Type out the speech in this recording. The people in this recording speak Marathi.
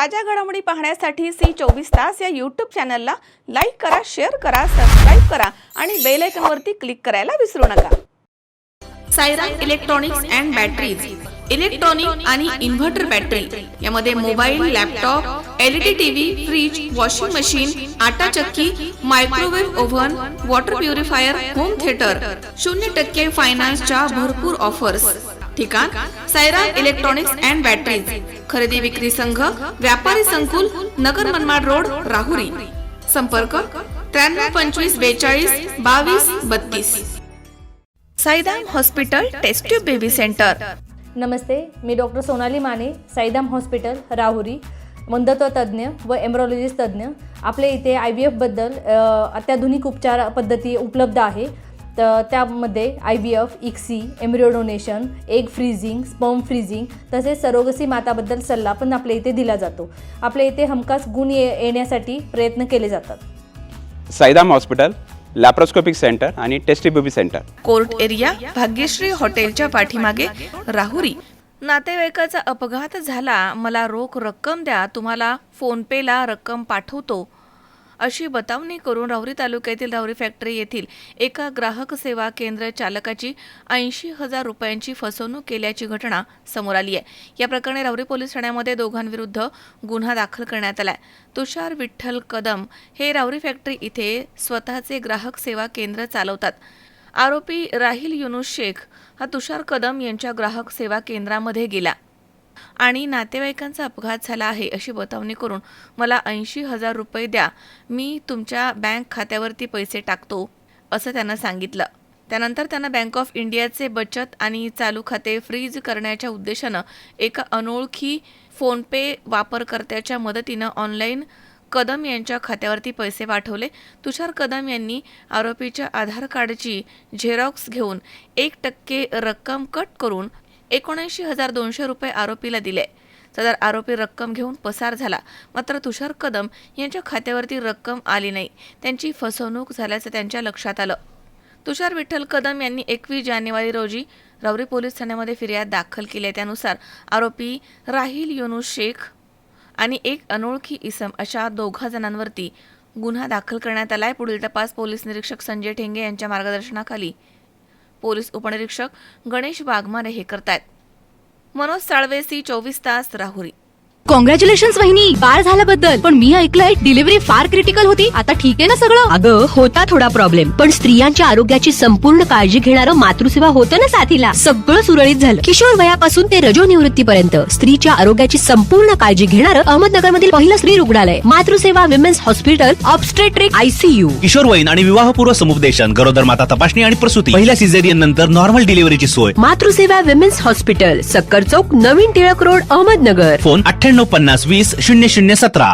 ताज्या घडामोडी पाहण्यासाठी C24 तास या YouTube चॅनलला लाईक करा, शेअर करा, सबस्क्राइब करा आणि बेल आयकॉनवरती क्लिक करायला विसरू नका. Sairam electronics and batteries, electronic आणि इन्व्हर्टर बॅटरी यामध्ये mobile, laptop, LED TV, fridge, washing machine, आटा चक्की, microwave oven, water purifier, home theatre, 0% फायनान्सच्या भरपूर ऑफर्स. ठिकाण साईराम इलेक्ट्रॉनिक्स अँड बॅटरीज, खरेदी विक्री संघ, व्यापारी संकुल, नगर मनमाड रोड, राहुरी. संपर्क 93 25 42 22 32. Saidam hospital test tube baby centre. नमस्ते, मी डॉक्टर सोनाली माने, साईदाम हॉस्पिटल राहुरी, मंदत्व तज्ज्ञ व एम्ब्रॉलॉजिस्ट तज्ज्ञ. आपल्या इथे IVF बद्दल अत्याधुनिक उपचार पद्धती उपलब्ध आहे. तर त्यामध्ये IVF, ICSI, embryo donation, egg freezing, sperm freezing तसेच सरोगसी माताबद्दल सल्ला पण आपल्या इथे दिला जातो. आपल्या इथे हमखास गुण येण्यासाठी प्रयत्न केले जातात. साईदाम हॉस्पिटल, लॅप्रोस्कोपिक सेंटर आणि test baby centre, court area, Bhagyashree हॉटेलच्या पाठीमागे, राहुरी. नातेवाईकाचा अपघात झाला, मला रोख रक्कम द्या, तुम्हाला फोन पेला रक्कम पाठवतो अशी बतावणी करून राहुरी तालुक्यातील राहुरी फॅक्टरी येथील एका ग्राहक सेवा केंद्र चालकाची 80,000 रुपयांची फसवणूक केल्याची घटना समोर आली आहे. या प्रकरणी राहुरी पोलीस ठाण्यामध्ये दोघांविरुद्ध गुन्हा दाखल करण्यात आलाय. तुषार विठ्ठल कदम हे राहुरी फॅक्टरी इथे स्वतःचे ग्राहक सेवा केंद्र चालवतात. आरोपी राहिल युनुस शेख हा तुषार कदम यांच्या ग्राहक सेवा केंद्रामध्ये गेला आणि नातेवाईकांचा अपघात झाला आहे अशी बतावणी करून मला 80,000 रुपये द्या, मी तुमच्या बँक खात्यावरती पैसे टाकतो असं त्यानं सांगितलं. त्यानंतर त्यानं बँक ऑफ इंडियाचे बचत आणि चालू खाते फ्रीज करण्याच्या उद्देशानं एका अनोळखी फोनपे वापरकर्त्याच्या मदतीनं ऑनलाईन कदम यांच्या खात्यावरती पैसे पाठवले. तुषार कदम यांनी आरोपीच्या आधार कार्डची झेरॉक्स घेऊन 1% रक्कम कट करून 79,200 रुपये आरोपीला दिले. सदर आरोपी रक्कम घेऊन पसार झाला. मात्र तुषार कदम यांच्या खात्यावरती रक्कम आली नाही. त्यांची फसवणूक झाल्याचं त्यांच्या लक्षात आलं. तुषार विठ्ठल कदम यांनी 21 जानेवारी रोजी राहुरी पोलीस ठाण्यामध्ये फिर्याद दाखल केली. त्यानुसार आरोपी राहिल युनुस शेख आणि एक अनोळखी इसम अशा 2 जणांवरती गुन्हा दाखल करण्यात आलाय. पुढील तपास पोलीस निरीक्षक संजय ठेंगे यांच्या मार्गदर्शनाखाली पोलीस उपनिरीक्षक गणेश वाघमारे हे करतायत. मनोज साळवे, C24 तास, राहुरी. कॉंग्रॅच्युलेशन्स वहिनी, बाळ झाल्याबद्दल. पण मी ऐकलंय डिलिव्हरी फार क्रिटिकल होती. आता ठीक आहे ना सगळं? अगं होता थोडा प्रॉब्लेम, पण स्त्रियांच्या आरोग्याची संपूर्ण काळजी घेणारं मातृसेवा होतं ना साथीला. सगळं सुरळीत झालं. किशोर वयापासून ते रजोनिवृत्तीपर्यंत स्त्रीच्या आरोग्याची संपूर्ण काळजी घेणारं अहमदनगरमधील पहिलं स्त्री रुग्णालय Matruseva women's hospital, obstetric ICU. किशोरवयीन आणि विवाहपूर्व समुपदेशन, गरोदर माता तपासणी आणि प्रसूती, पहिल्या सिझेरियन नंतर नॉर्मल डिलिव्हरीची सोय. मातृसेवा विमेन्स हॉस्पिटल, सक्कर चौक, नवीन टिळक रोड, अहमदनगर. फोन 98 50 20 0017.